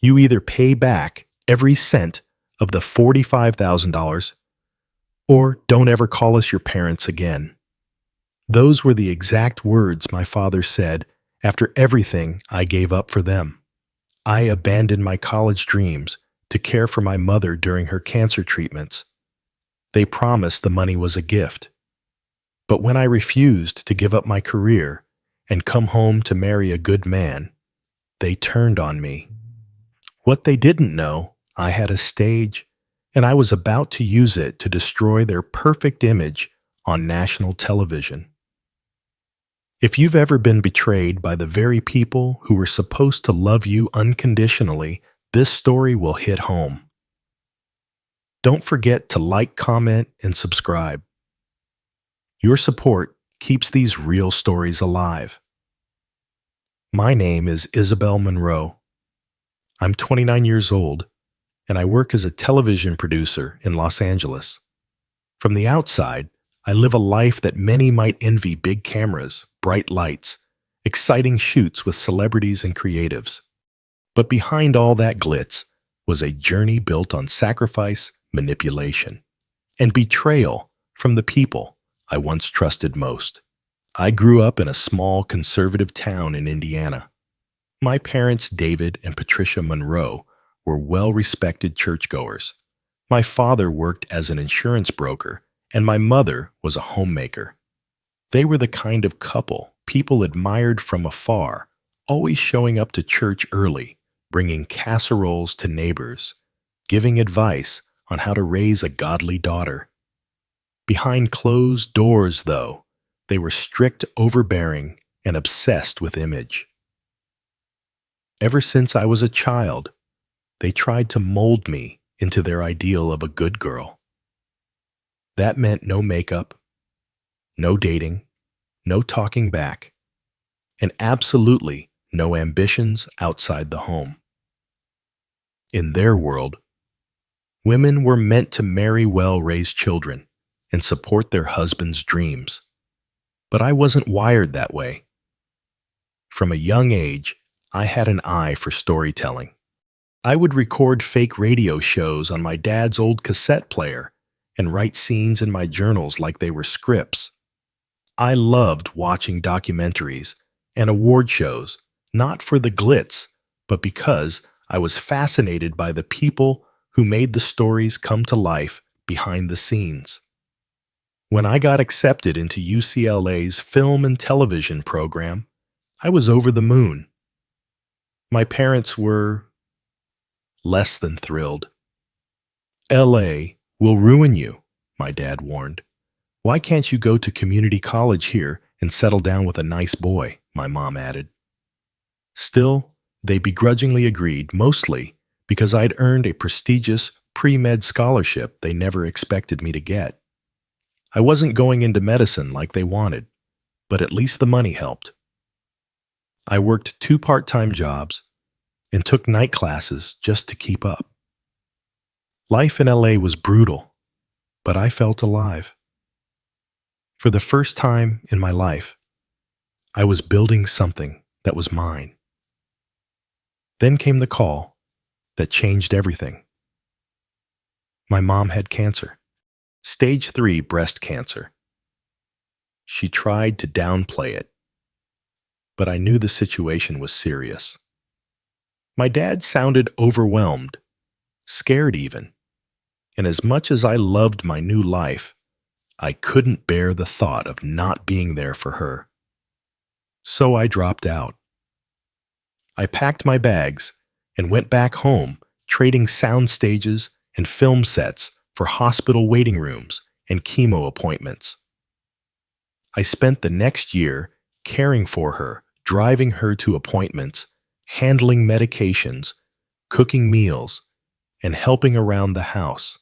You either pay back every cent of the $45,000 or don't ever call us your parents again. Those were the exact words my father said after everything I gave up for them. I abandoned my college dreams to care for my mother during her cancer treatments. They promised the money was a gift. But when I refused to give up my career and come home to marry a good man, they turned on me. What they didn't know, I had a stage, and I was about to use it to destroy their perfect image on national television. If you've ever been betrayed by the very people who were supposed to love you unconditionally, this story will hit home. Don't forget to like, comment, and subscribe. Your support keeps these real stories alive. My name is Isabel Monroe. I'm 29 years old, and I work as a television producer in Los Angeles. From the outside, I live a life that many might envy: big cameras, bright lights, exciting shoots with celebrities and creatives. But behind all that glitz was a journey built on sacrifice, manipulation, and betrayal from the people I once trusted most. I grew up in a small conservative town in Indiana. My parents, David and Patricia Monroe, were well-respected churchgoers. My father worked as an insurance broker, and my mother was a homemaker. They were the kind of couple people admired from afar, always showing up to church early, bringing casseroles to neighbors, giving advice on how to raise a godly daughter. Behind closed doors, though, they were strict, overbearing, and obsessed with image. Ever since I was a child, they tried to mold me into their ideal of a good girl. That meant no makeup, no dating, no talking back, and absolutely no ambitions outside the home. In their world, women were meant to marry well-raised children and support their husbands' dreams. But I wasn't wired that way. From a young age, I had an eye for storytelling. I would record fake radio shows on my dad's old cassette player and write scenes in my journals like they were scripts. I loved watching documentaries and award shows, not for the glitz, but because I was fascinated by the people who made the stories come to life behind the scenes. When I got accepted into UCLA's film and television program, I was over the moon. My parents were less than thrilled. LA will ruin you, my dad warned. Why can't you go to community college here and settle down with a nice boy, my mom added. Still, they begrudgingly agreed, mostly because I'd earned a prestigious pre-med scholarship they never expected me to get. I wasn't going into medicine like they wanted, but at least the money helped. I worked 2 part-time jobs and took night classes just to keep up. Life in LA was brutal, but I felt alive. For the first time in my life, I was building something that was mine. Then came the call that changed everything. My mom had cancer, stage 3 breast cancer. She tried to downplay it, but I knew the situation was serious. My dad sounded overwhelmed, scared even, and as much as I loved my new life, I couldn't bear the thought of not being there for her. So I dropped out. I packed my bags and went back home, trading sound stages and film sets for hospital waiting rooms and chemo appointments. I spent the next year caring for her, driving her to appointments, handling medications, cooking meals, and helping around the house.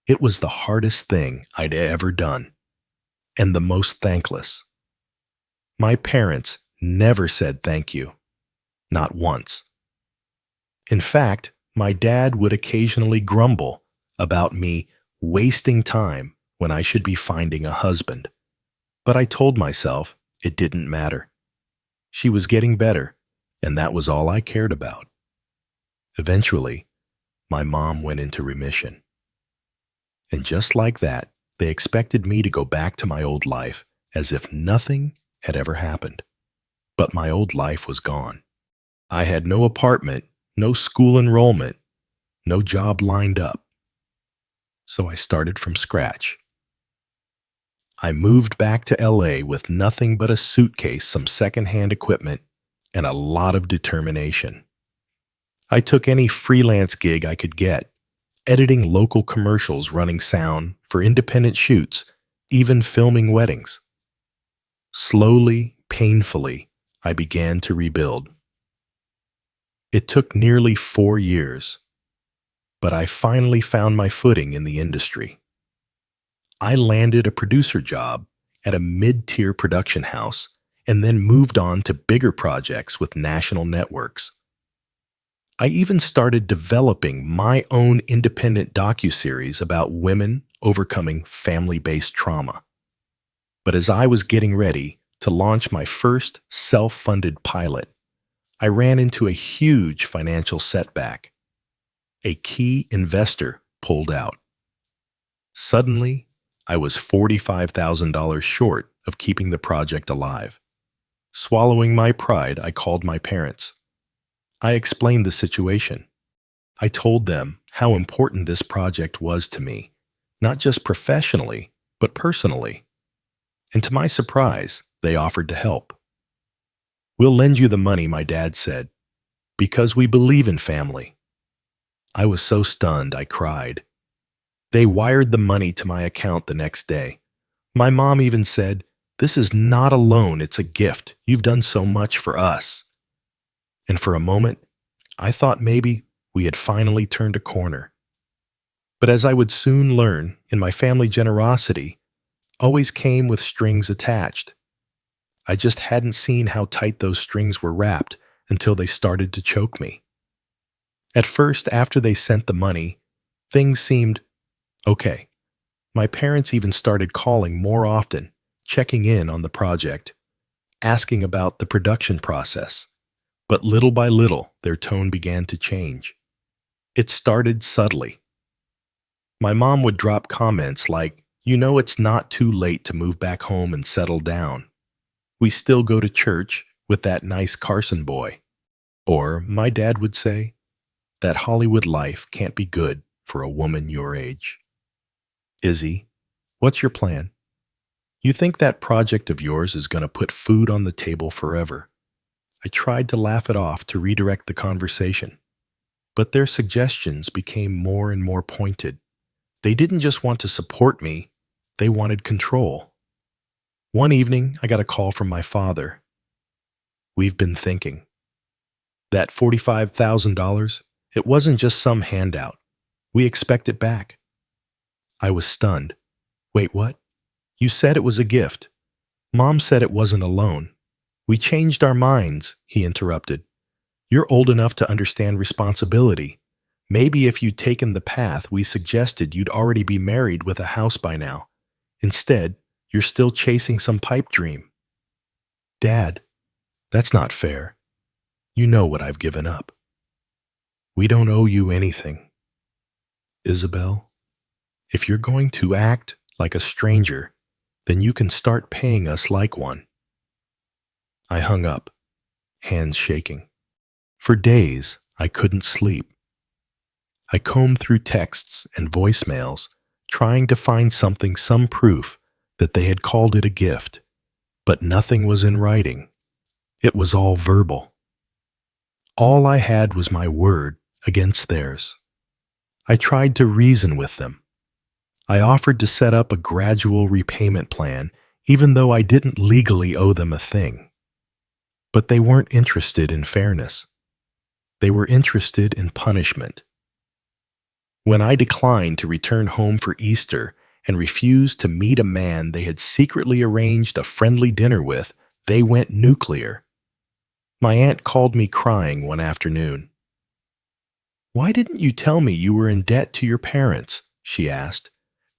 It was the hardest thing I'd ever done, and the most thankless. My parents never said thank you, not once. In fact, my dad would occasionally grumble about me wasting time when I should be finding a husband. But I told myself it didn't matter. She was getting better, and that was all I cared about. Eventually, my mom went into remission. And just like that, they expected me to go back to my old life as if nothing had ever happened. But my old life was gone. I had no apartment, no school enrollment, no job lined up. So I started from scratch. I moved back to LA with nothing but a suitcase, some secondhand equipment, and a lot of determination. I took any freelance gig I could get, editing local commercials, running sound for independent shoots, even filming weddings. Slowly, painfully, I began to rebuild. It took nearly 4 years, but I finally found my footing in the industry. I landed a producer job at a mid-tier production house and then moved on to bigger projects with national networks. I even started developing my own independent docuseries about women overcoming family-based trauma. But as I was getting ready to launch my first self-funded pilot, I ran into a huge financial setback. A key investor pulled out. Suddenly, I was $45,000 short of keeping the project alive. Swallowing my pride, I called my parents. I explained the situation. I told them how important this project was to me, not just professionally, but personally. And to my surprise, they offered to help. "We'll lend you the money," my dad said, "because we believe in family." I was so stunned, I cried. They wired the money to my account the next day. My mom even said, "This is not a loan, it's a gift. You've done so much for us." And for a moment, I thought maybe we had finally turned a corner. But as I would soon learn, in my family, generosity always came with strings attached. I just hadn't seen how tight those strings were wrapped until they started to choke me. At first, after they sent the money, things seemed okay. My parents even started calling more often, checking in on the project, asking about the production process. But little by little, their tone began to change. It started subtly. My mom would drop comments like, "You know it's not too late to move back home and settle down. We still go to church with that nice Carson boy." Or my dad would say, "That Hollywood life can't be good for a woman your age. Izzy, what's your plan? You think that project of yours is going to put food on the table forever?" I tried to laugh it off to redirect the conversation, but their suggestions became more and more pointed. They didn't just want to support me, they wanted control. One evening, I got a call from my father. "We've been thinking. That $45,000, it wasn't just some handout. We expect it back." I was stunned. "Wait, what? You said it was a gift. Mom said it wasn't a loan." "We changed our minds," he interrupted. "You're old enough to understand responsibility. Maybe if you'd taken the path we suggested, you'd already be married with a house by now. Instead, you're still chasing some pipe dream." "Dad, that's not fair. You know what I've given up." "We don't owe you anything. Isabel, if you're going to act like a stranger, then you can start paying us like one." I hung up, hands shaking. For days, I couldn't sleep. I combed through texts and voicemails, trying to find something, some proof that they had called it a gift, but nothing was in writing. It was all verbal. All I had was my word against theirs. I tried to reason with them. I offered to set up a gradual repayment plan, even though I didn't legally owe them a thing. But they weren't interested in fairness. They were interested in punishment. When I declined to return home for Easter and refused to meet a man they had secretly arranged a friendly dinner with, they went nuclear. My aunt called me crying one afternoon. "Why didn't you tell me you were in debt to your parents?" she asked.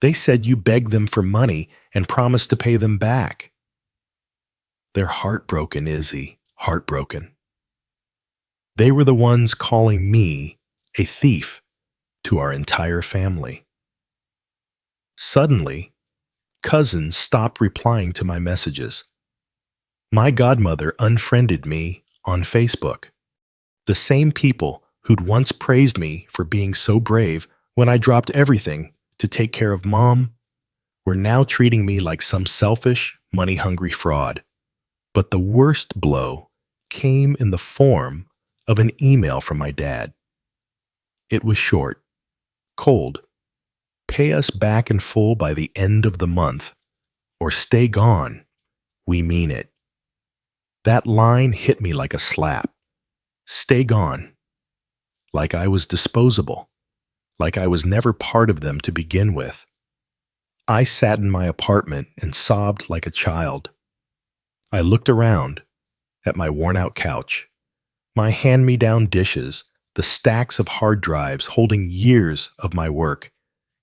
"They said you begged them for money and promised to pay them back." "They're heartbroken, Izzy, heartbroken. They were the ones calling me a thief to our entire family. Suddenly, cousins stopped replying to my messages. My godmother unfriended me on Facebook. The same people who'd once praised me for being so brave when I dropped everything to take care of Mom were now treating me like some selfish, money-hungry fraud. But the worst blow came in the form of an email from my dad. It was short, cold. Pay us back in full by the end of the month, or stay gone. We mean it. That line hit me like a slap. Stay gone. Like I was disposable. Like I was never part of them to begin with. I sat in my apartment and sobbed like a child. I looked around at my worn-out couch, my hand-me-down dishes, the stacks of hard drives holding years of my work,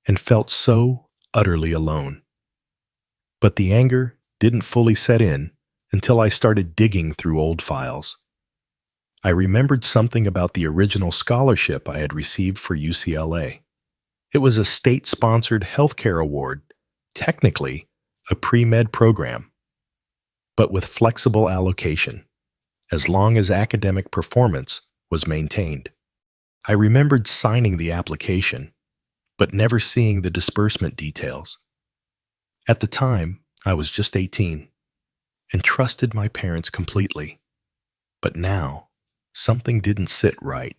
and felt so utterly alone. But the anger didn't fully set in until I started digging through old files. I remembered something about the original scholarship I had received for UCLA. It was a state-sponsored healthcare award, technically a pre-med program, but with flexible allocation, as long as academic performance was maintained. I remembered signing the application, but never seeing the disbursement details. At the time, I was just 18 and trusted my parents completely. But now, something didn't sit right.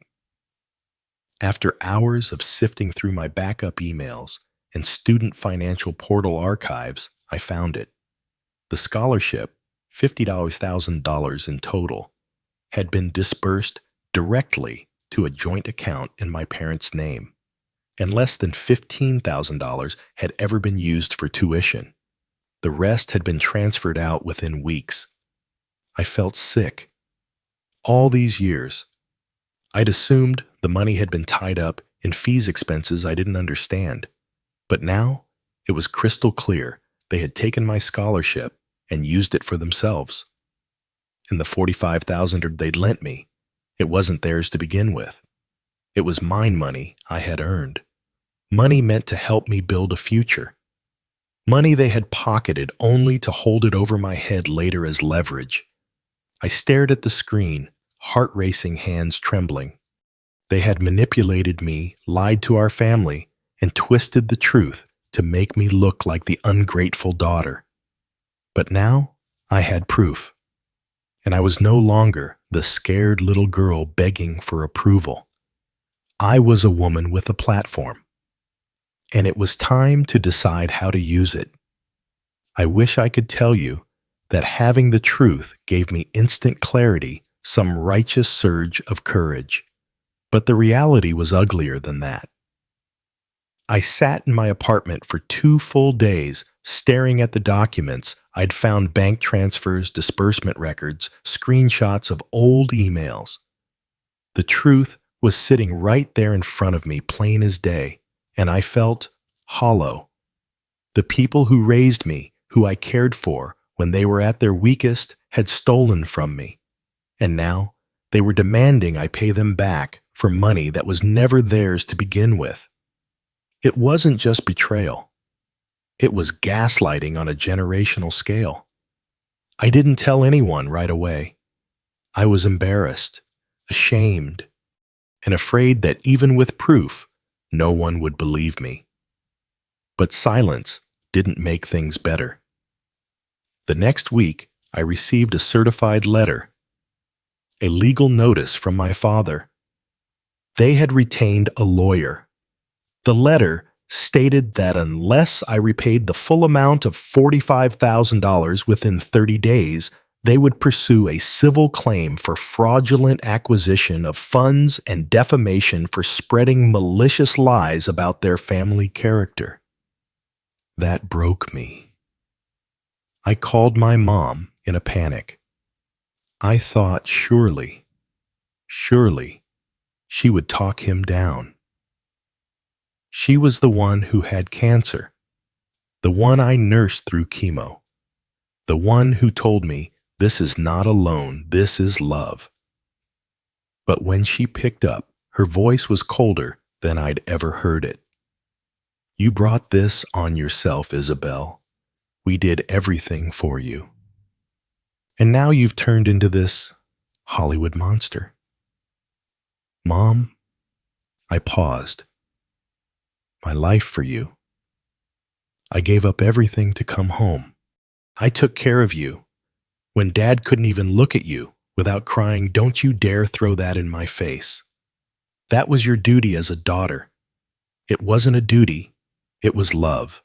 After hours of sifting through my backup emails and student financial portal archives, I found it. The scholarship, $50,000 in total, had been disbursed directly to a joint account in my parents' name, and less than $15,000 had ever been used for tuition. The rest had been transferred out within weeks. I felt sick. All these years, I'd assumed the money had been tied up in fees expenses I didn't understand. But now, it was crystal clear they had taken my scholarship and used it for themselves. And the $45,000 they'd lent me, it wasn't theirs to begin with. It was mine money I had earned. Money meant to help me build a future. Money they had pocketed only to hold it over my head later as leverage. I stared at the screen, heart-racing, hands trembling. They had manipulated me, lied to our family, and twisted the truth to make me look like the ungrateful daughter. But now I had proof, and I was no longer the scared little girl begging for approval. I was a woman with a platform, and it was time to decide how to use it. I wish I could tell you that having the truth gave me instant clarity, some righteous surge of courage. But the reality was uglier than that. I sat in my apartment for 2 full days, staring at the documents I'd found: bank transfers, disbursement records, screenshots of old emails. The truth was sitting right there in front of me, plain as day, and I felt hollow. The people who raised me, who I cared for when they were at their weakest, had stolen from me. And now they were demanding I pay them back for money that was never theirs to begin with. It wasn't just betrayal. It was gaslighting on a generational scale. I didn't tell anyone right away. I was embarrassed, ashamed, and afraid that even with proof, no one would believe me. But silence didn't make things better. The next week, I received a certified letter, a legal notice from my father. They had retained a lawyer. The letter stated that unless I repaid the full amount of $45,000 within 30 days, they would pursue a civil claim for fraudulent acquisition of funds and defamation for spreading malicious lies about their family character. That broke me. I called my mom in a panic. I thought surely, she would talk him down. She was the one who had cancer, the one I nursed through chemo, the one who told me, "This is not alone, this is love." But when she picked up Her voice was colder than I'd ever heard it. You brought this on yourself, Isabel. We did everything for you. And now you've turned into this Hollywood monster. Mom, I paused. My life for you. I gave up everything to come home. I took care of you when Dad couldn't even look at you without crying, "Don't you dare throw that in my face." That was your duty as a daughter. It wasn't a duty, it was love.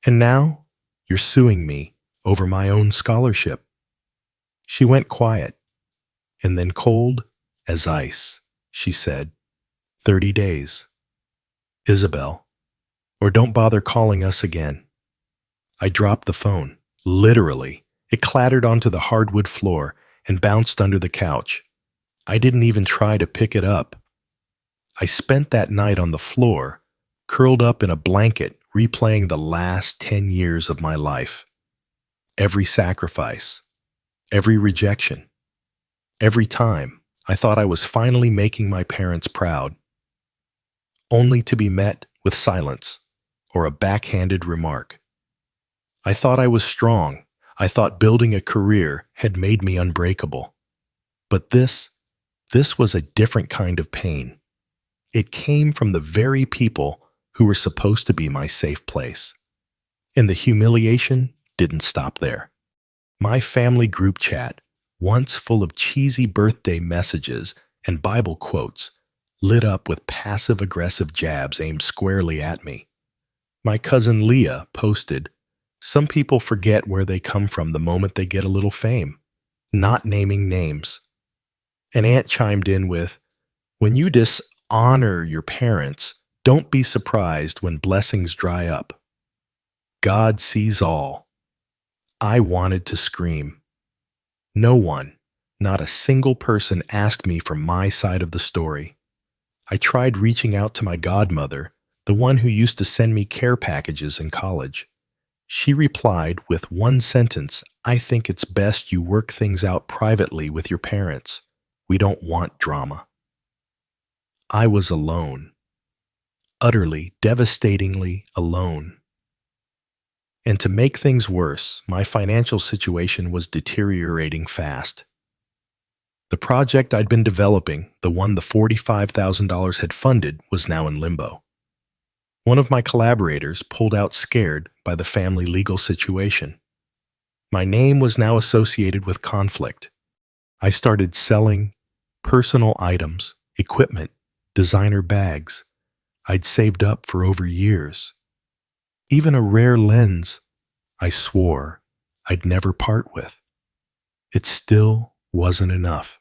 And now you're suing me over my own scholarship. She went quiet, and then cold as ice, she said, 30 days. Isabel, or don't bother calling us again. I dropped the phone, literally. It clattered onto the hardwood floor and bounced under the couch. I didn't even try to pick it up. I spent that night on the floor, curled up in a blanket, replaying the last 10 years of my life. Every sacrifice, every rejection, every time I thought I was finally making my parents proud, only to be met with silence or a backhanded remark. I thought I was strong. I thought building a career had made me unbreakable. But this was a different kind of pain. It came from the very people who were supposed to be my safe place. And the humiliation didn't stop there. My family group chat, once full of cheesy birthday messages and Bible quotes, lit up with passive-aggressive jabs aimed squarely at me. My cousin Leah posted, "Some people forget where they come from the moment they get a little fame," not naming names. An aunt chimed in with, "When you dishonor your parents, don't be surprised when blessings dry up. God sees all." I wanted to scream. No one, not a single person, asked me for my side of the story. I tried reaching out to my godmother, the one who used to send me care packages in college. She replied with one sentence, "I think it's best you work things out privately with your parents. We don't want drama." I was alone. Utterly, devastatingly alone. And to make things worse, my financial situation was deteriorating fast. The project I'd been developing, the one the $45,000 had funded, was now in limbo. One of my collaborators pulled out scared by the family legal situation. My name was now associated with conflict. I started selling personal items, equipment, designer bags I'd saved up for over years. Even a rare lens I swore I'd never part with. It still wasn't enough.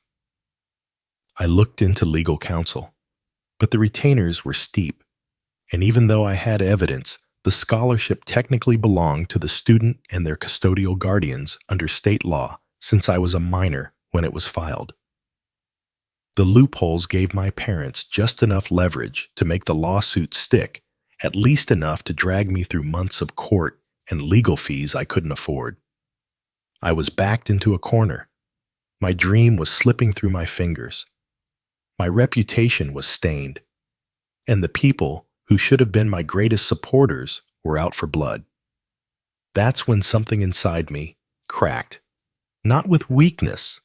I looked into legal counsel, but the retainers were steep, and even though I had evidence, the scholarship technically belonged to the student and their custodial guardians under state law since I was a minor when it was filed. The loopholes gave my parents just enough leverage to make the lawsuit stick, at least enough to drag me through months of court and legal fees I couldn't afford. I was backed into a corner. My dream was slipping through my fingers. My reputation was stained, and the people who should have been my greatest supporters were out for blood. That's when something inside me cracked, not with weakness,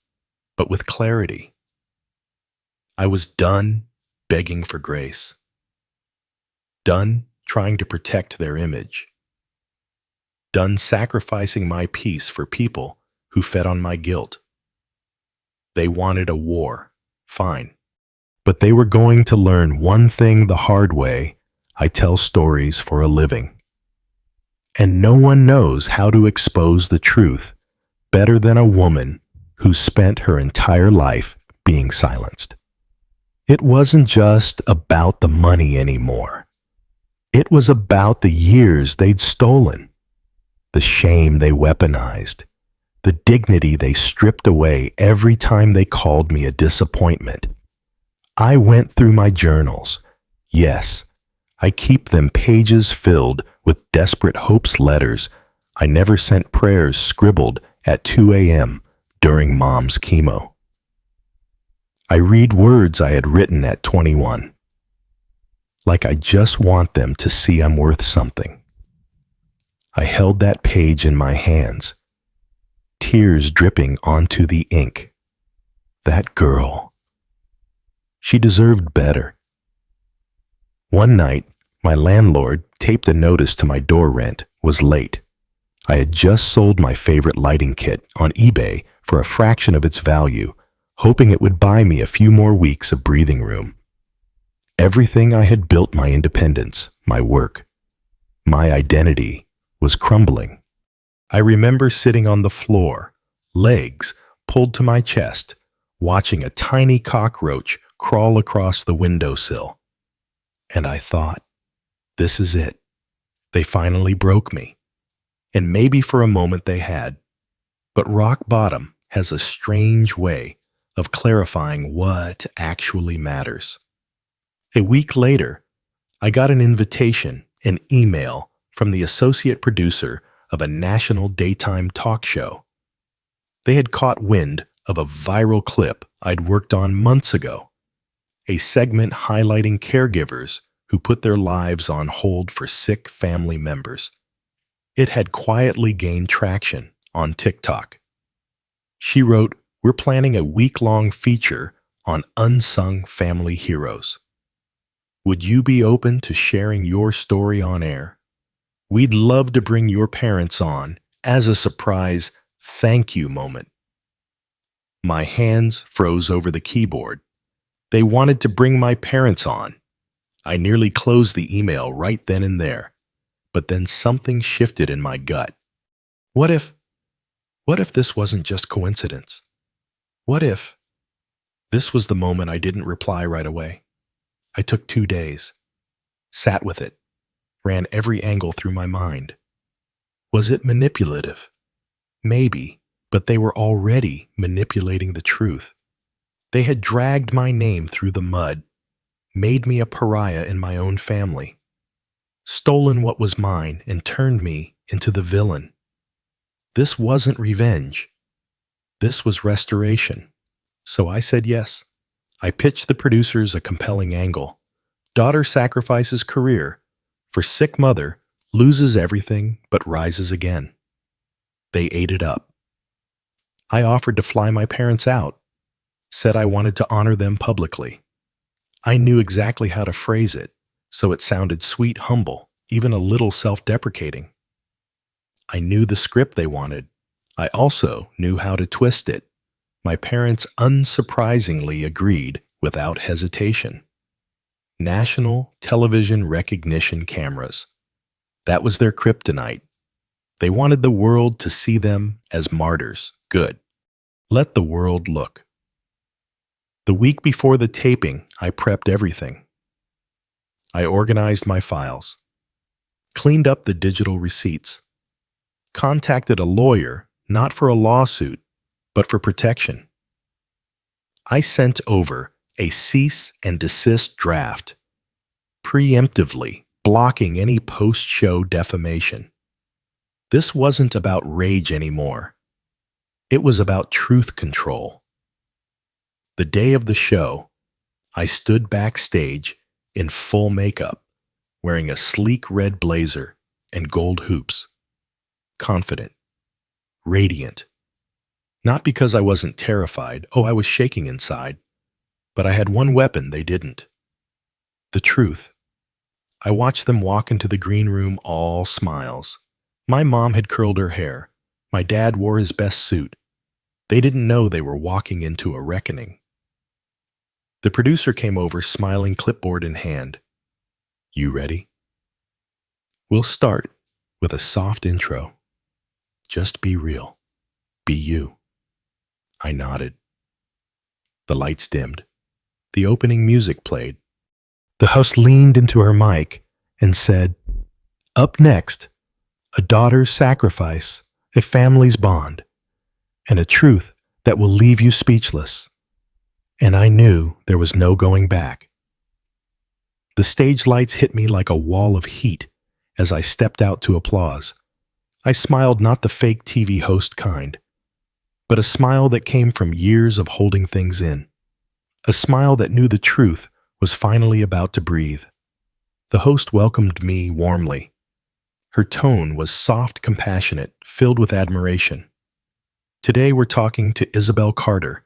but with clarity. I was done begging for grace. Done trying to protect their image. Done sacrificing my peace for people who fed on my guilt. They wanted a war, fine. But they were going to learn one thing the hard way: I tell stories for a living. And no one knows how to expose the truth better than a woman who spent her entire life being silenced. It wasn't just about the money anymore. It was about the years they'd stolen, the shame they weaponized, the dignity they stripped away every time they called me a disappointment. I went through my journals. Yes, I keep them pages filled with desperate hopes letters. I never sent prayers scribbled at 2 a.m. during Mom's chemo. I read words I had written at 21, like I just want them to see I'm worth something. I held that page in my hands, tears dripping onto the ink. That girl. She deserved better. One night, my landlord taped a notice to my door rent was late. I had just sold my favorite lighting kit on eBay for a fraction of its value, hoping it would buy me a few more weeks of breathing room. Everything I had built, my independence, my work, my identity, was crumbling. I remember sitting on the floor, legs pulled to my chest, watching a tiny cockroach crawl across the windowsill. And I thought, this is it. They finally broke me. And maybe for a moment they had. But rock bottom has a strange way of clarifying what actually matters. A week later, I got an invitation, an email from the associate producer of a national daytime talk show. They had caught wind of a viral clip I'd worked on months ago, a segment highlighting caregivers who put their lives on hold for sick family members. It had quietly gained traction on TikTok. She wrote, "We're planning a week-long feature on unsung family heroes. Would you be open to sharing your story on air? We'd love to bring your parents on as a surprise thank you moment." My hands froze over the keyboard. They wanted to bring my parents on. I nearly closed the email right then and there. But then something shifted in my gut. What if this wasn't just coincidence? What if this was the moment I didn't reply right away? I took 2 days, sat with it, ran every angle through my mind. Was it manipulative? Maybe, but they were already manipulating the truth. They had dragged my name through the mud, made me a pariah in my own family, stolen what was mine and turned me into the villain. This wasn't revenge. This was restoration. So I said yes. I pitched the producers a compelling angle. Daughter sacrifices career for sick mother, loses everything but rises again. They ate it up. I offered to fly my parents out, said I wanted to honor them publicly. I knew exactly how to phrase it, so it sounded sweet, humble, even a little self-deprecating. I knew the script they wanted. I also knew how to twist it. My parents unsurprisingly agreed without hesitation. National television recognition cameras. That was their kryptonite. They wanted the world to see them as martyrs. Good. Let the world look. The week before the taping, I prepped everything. I organized my files, cleaned up the digital receipts, contacted a lawyer, not for a lawsuit, but for protection. I sent over a cease and desist draft, preemptively blocking any post-show defamation. This wasn't about rage anymore. It was about truth control. The day of the show, I stood backstage in full makeup, wearing a sleek red blazer and gold hoops. Confident, radiant. Not because I wasn't terrified, I was shaking inside, but I had one weapon they didn't. The truth. I watched them walk into the green room all smiles. My mom had curled her hair. My dad wore his best suit. They didn't know they were walking into a reckoning. The producer came over, smiling, clipboard in hand. "You ready?" "We'll start with a soft intro. Just be real. Be you." I nodded. The lights dimmed. The opening music played. The host leaned into her mic and said, "Up next, a daughter's sacrifice, a family's bond, and a truth that will leave you speechless." And I knew there was no going back. The stage lights hit me like a wall of heat as I stepped out to applause. I smiled, not the fake TV host kind, but a smile that came from years of holding things in. a smile that knew the truth was finally about to breathe. The host welcomed me warmly. Her tone was soft, compassionate, filled with admiration. Today we're talking to Isabel Carter,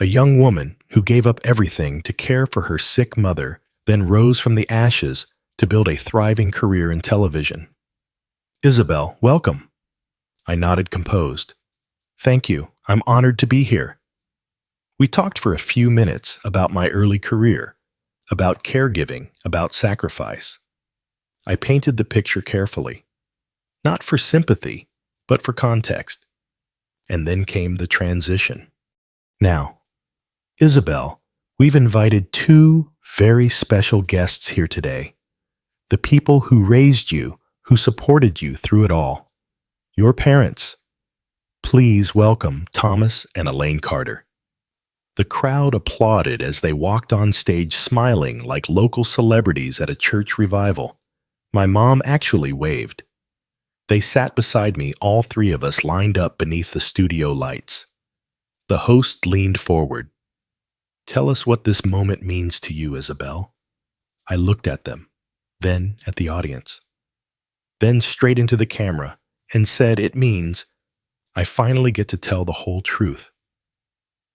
a young woman who gave up everything to care for her sick mother, then rose from the ashes to build a thriving career in television. Isabel, welcome. I nodded composed. Thank you. I'm honored to be here. We talked for a few minutes about my early career, about caregiving, about sacrifice. I painted the picture carefully, not for sympathy, but for context. And then came the transition. Now, Isabel, we've invited two very special guests here today. The people who raised you, who supported you through it all. Your parents. Please welcome Thomas and Elaine Carter. The crowd applauded as they walked on stage smiling like local celebrities at a church revival. My mom actually waved. They sat beside me, all three of us lined up beneath the studio lights. The host leaned forward. Tell us what this moment means to you, Isabel. I looked at them, then at the audience, then straight into the camera and said it means I finally get to tell the whole truth.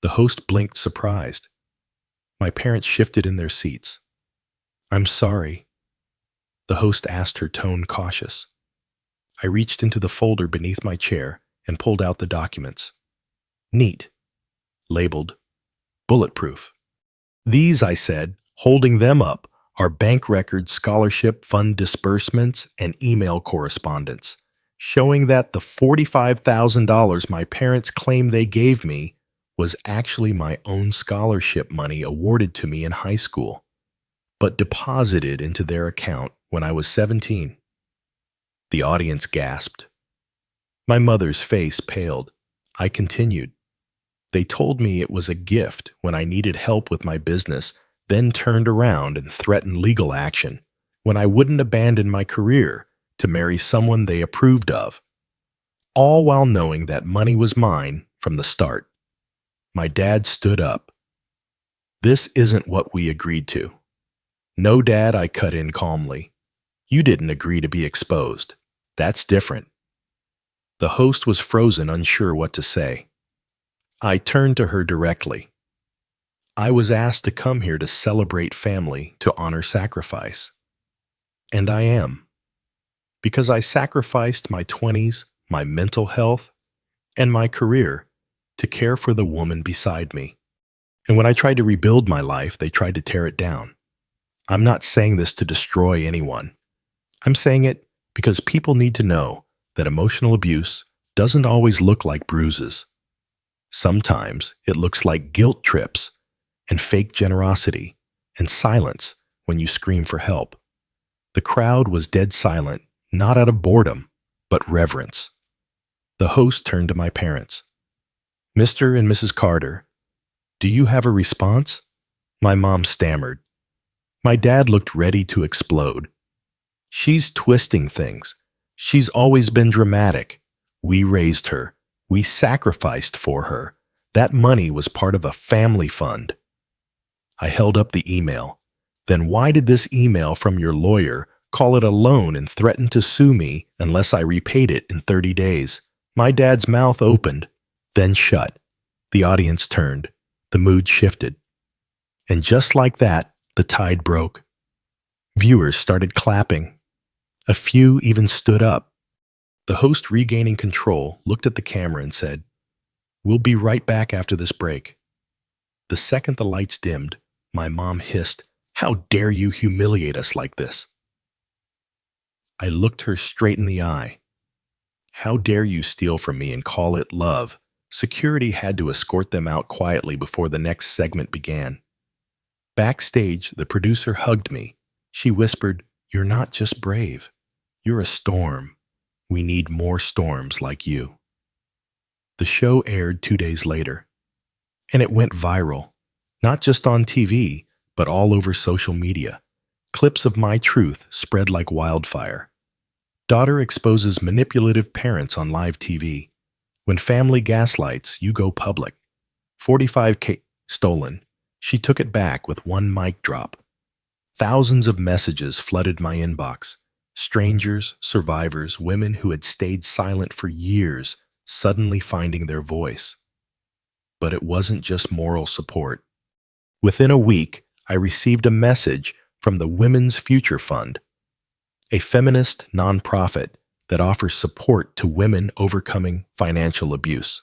The host blinked surprised. My parents shifted in their seats. I'm sorry. The host asked, her tone cautious. I reached into the folder beneath my chair and pulled out the documents. Neat. Labeled bulletproof. These, I said, holding them up, are bank records, scholarship fund disbursements, and email correspondence, showing that the $45,000 my parents claim they gave me was actually my own scholarship money awarded to me in high school, but deposited into their account when I was 17. The audience gasped. My mother's face paled. I continued. They told me it was a gift when I needed help with my business, then turned around and threatened legal action when I wouldn't abandon my career to marry someone they approved of, all while knowing that money was mine from the start. My dad stood up. This isn't what we agreed to. No, Dad, I cut in calmly. You didn't agree to be exposed. That's different. The host was frozen, unsure what to say. I turned to her directly. I was asked to come here to celebrate family, to honor sacrifice. And I am. Because I sacrificed my 20s, my mental health, and my career to care for the woman beside me. And when I tried to rebuild my life, they tried to tear it down. I'm not saying this to destroy anyone. I'm saying it because people need to know that emotional abuse doesn't always look like bruises. Sometimes it looks like guilt trips and fake generosity and silence when you scream for help. The crowd was dead silent, not out of boredom, but reverence. The host turned to my parents. Mr. and Mrs. Carter, do you have a response? My mom stammered. My dad looked ready to explode. She's twisting things. She's always been dramatic. We raised her. We sacrificed for her. That money was part of a family fund. I held up the email. Then why did this email from your lawyer call it a loan and threaten to sue me unless I repaid it in 30 days? My dad's mouth opened, then shut. The audience turned. The mood shifted. And just like that, the tide broke. Viewers started clapping. A few even stood up. The host, regaining control, looked at the camera and said, We'll be right back after this break. The second the lights dimmed, my mom hissed, How dare you humiliate us like this? I looked her straight in the eye. How dare you steal from me and call it love? Security had to escort them out quietly before the next segment began. Backstage, the producer hugged me. She whispered, You're not just brave. You're a storm. We need more storms like you. The show aired 2 days later, and it went viral, not just on TV, but all over social media. Clips of my truth spread like wildfire. Daughter exposes manipulative parents on live TV. When family gaslights, you go public. 45K stolen. She took it back with one mic drop. Thousands of messages flooded my inbox. Strangers, survivors, women who had stayed silent for years, suddenly finding their voice. But it wasn't just moral support. Within a week, I received a message from the Women's Future Fund, a feminist nonprofit that offers support to women overcoming financial abuse.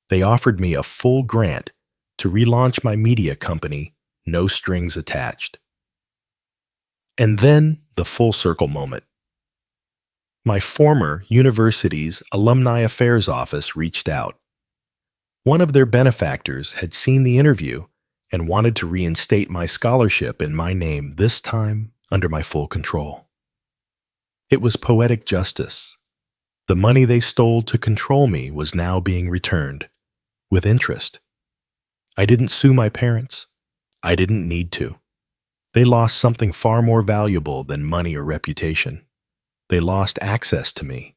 They offered me a full grant to relaunch my media company, no strings attached. And then the full circle moment. My former university's Alumni Affairs office reached out. One of their benefactors had seen the interview and wanted to reinstate my scholarship in my name, this time under my full control. It was poetic justice. The money they stole to control me was now being returned, with interest. I didn't sue my parents. I didn't need to. They lost something far more valuable than money or reputation. They lost access to me,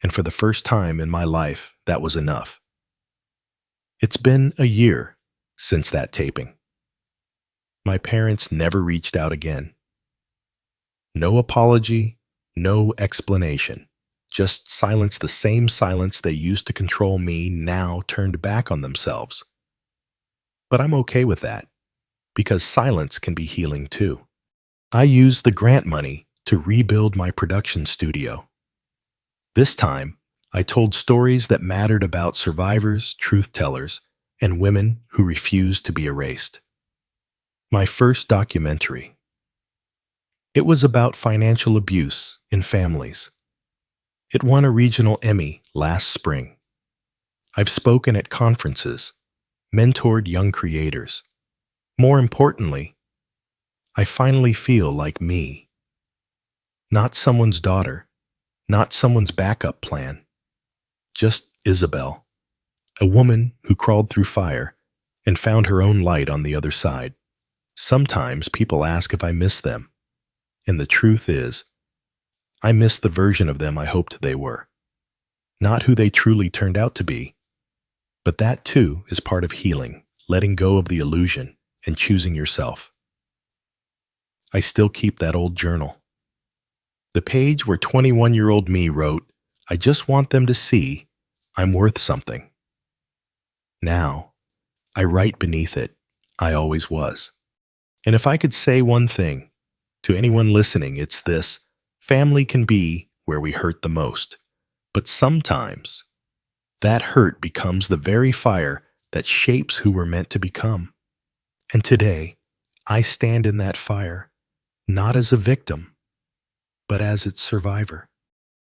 and for the first time in my life, that was enough. It's been a year since that taping. My parents never reached out again. No apology, no explanation. Just silence. The same silence they used to control me now turned back on themselves. But I'm okay with that, because silence can be healing too. I used the grant money to rebuild my production studio. This time, I told stories that mattered about survivors, truth tellers, and women who refused to be erased. My first documentary. It was about financial abuse in families. It won a regional Emmy last spring. I've spoken at conferences, mentored young creators. More importantly, I finally feel like me. Not someone's daughter, not someone's backup plan. Just Isabel, a woman who crawled through fire and found her own light on the other side. Sometimes people ask if I miss them, and the truth is, I miss the version of them I hoped they were. Not who they truly turned out to be, but that too is part of healing, letting go of the illusion and choosing yourself. I still keep that old journal. The page where 21-year-old me wrote, "I just want them to see I'm worth something." Now, I write beneath it, "I always was." And if I could say one thing to anyone listening, it's this: family can be where we hurt the most, but sometimes that hurt becomes the very fire that shapes who we're meant to become. And today, I stand in that fire, not as a victim, but as its survivor.